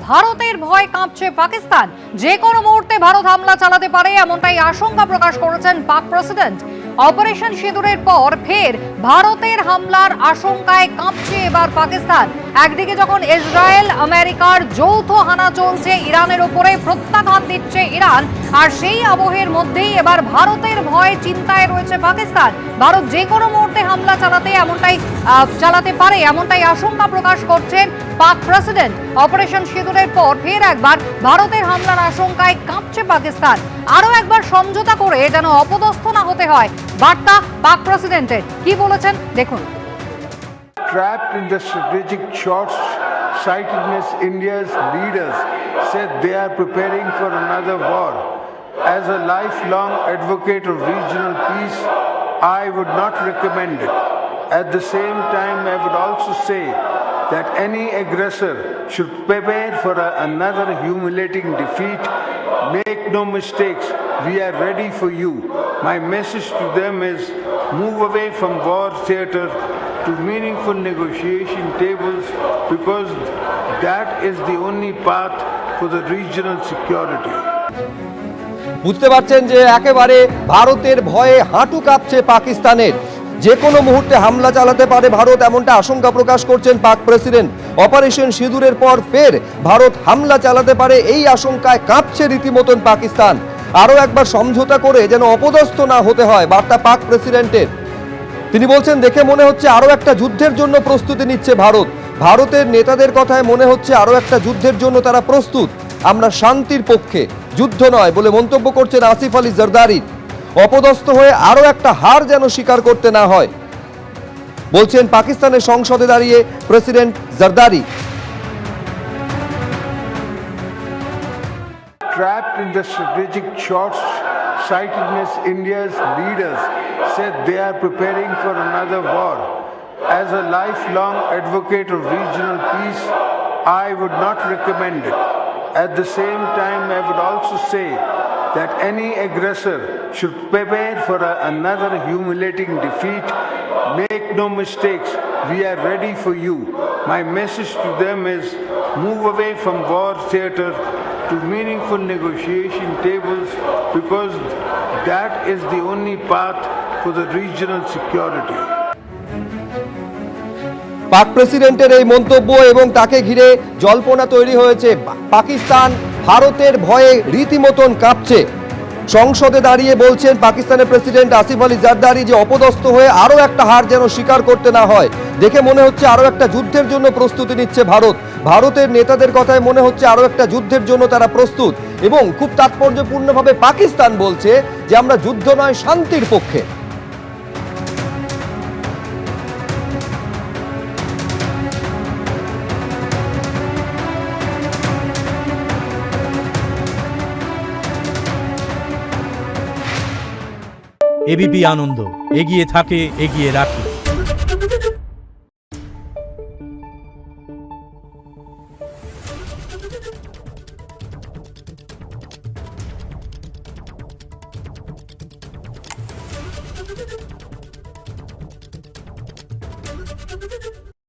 ভারতের ভয় কাঁপছে পাকিস্তান। যে কোনো মুহূর্তে ভারত হামলা চালাতে পারে এমনটাই আশঙ্কা প্রকাশ করেছেন পাক প্রেসিডেন্ট। অপারেশন সিঁদুরের পর ফের ভারতের হামলার আশঙ্কায় কাঁপছে এবার পাকিস্তান। একদিকে যখন ইসরায়েল আমেরিকার যৌথ হানা চলছে, ইরানের উপরে প্রত্যাঘাত দিচ্ছে ইরান, আর সেই আবহের মধ্যেই এবার ভারতের ভয়ে চিন্তায় রয়েছে পাকিস্তান। ভারত যে কোনো মুহূর্তে হামলা চালাতে পারে এমনটাই আশঙ্কা প্রকাশ করছেন পাক প্রেসিডেন্ট। অপারেশন সিঁদুরের পর ফের একবার ভারতের হামলার আশঙ্কায় কাঁপছে পাকিস্তান। আরো একবার সমঝোতা করে যেন অপদস্থ না হতে হয়, বার্তা পাক প্রেসিডেন্টের। কি বলেছেন দেখুন। Trapped in the strategic short-sightedness, India's leaders said they are preparing for another war. As a lifelong advocate of regional peace, I would not recommend it. At the same time, I would also say that any aggressor should prepare for another humiliating defeat. Make no mistakes, we are ready for you. My message to them is move away from war theater to meaningful negotiation tables, because that is the only path for the regional security. বুঝতে পারছেন যে একেবারে ভারতের ভয়ে হাঁটু কাঁপছে পাকিস্তানের। যে কোনো মুহূর্তে হামলা চালাতে পারে ভারত, এমনটা আশঙ্কা প্রকাশ করছেন পাক প্রেসিডেন্ট। অপারেশন সিঁদুরের পর ফের ভারত হামলা চালাতে পারে এই আশঙ্কায় কাঁপছে রীতিমতন পাকিস্তান। আরও একবার সমঝোতা করে যেন অপদস্থ না হতে হয়, বার্তা পাক প্রেসিডেন্টের। তিনি বলছেন, দেখে মনে হচ্ছে আরও একটা যুদ্ধের জন্য প্রস্তুতি নিচ্ছে ভারত। ভারতের নেতাদের কথায় মনে হচ্ছে আরও একটা যুদ্ধের জন্য তারা প্রস্তুত। আমরা শান্তির পক্ষে, যুদ্ধ নয় বলে মন্তব্য করছেন আসিফ আলী জারদারি। অপদস্থ হয়ে আরও একটা হার যেন স্বীকার করতে না হয়, বলছেন পাকিস্তানের সংসদে দাঁড়িয়ে president Zardari. Trapped in the strategic short-sightedness, India's leaders said they are preparing for another war. As a lifelong advocate of regional peace, I would not recommend it. At the same time, I would also say that any aggressor should prepare for another humiliating defeat. Make no mistakes, we are ready for you. My message to them is move away from war theater to meaningful negotiation tables, because that is the only path for the regional security. পাক প্রেসিডেন্টের এই মন্তব্য এবং তাকে ঘিরে জল্পনা তৈরি হয়েছে। পাকিস্তান ভারতের ভয়ে রীতিমতন কাঁপছে। সংসদে দাঁড়িয়ে বলছেন পাকিস্তানের প্রেসিডেন্ট আসিফ আলী জারদারি যে অপদস্থ হয়ে আরও একটা হার যেন স্বীকার করতে না হয়। দেখে মনে হচ্ছে আরও একটা যুদ্ধের জন্য প্রস্তুতি নিচ্ছে ভারত। ভারতের নেতাদের কথায় মনে হচ্ছে আরও একটা যুদ্ধের জন্য তারা প্রস্তুত, এবং খুব তাৎপর্যপূর্ণভাবে পাকিস্তান বলছে যে আমরা যুদ্ধ নয়, শান্তির পক্ষে। এবিপি আনন্দ এগিয়ে থাকে, এগিয়ে রাখে।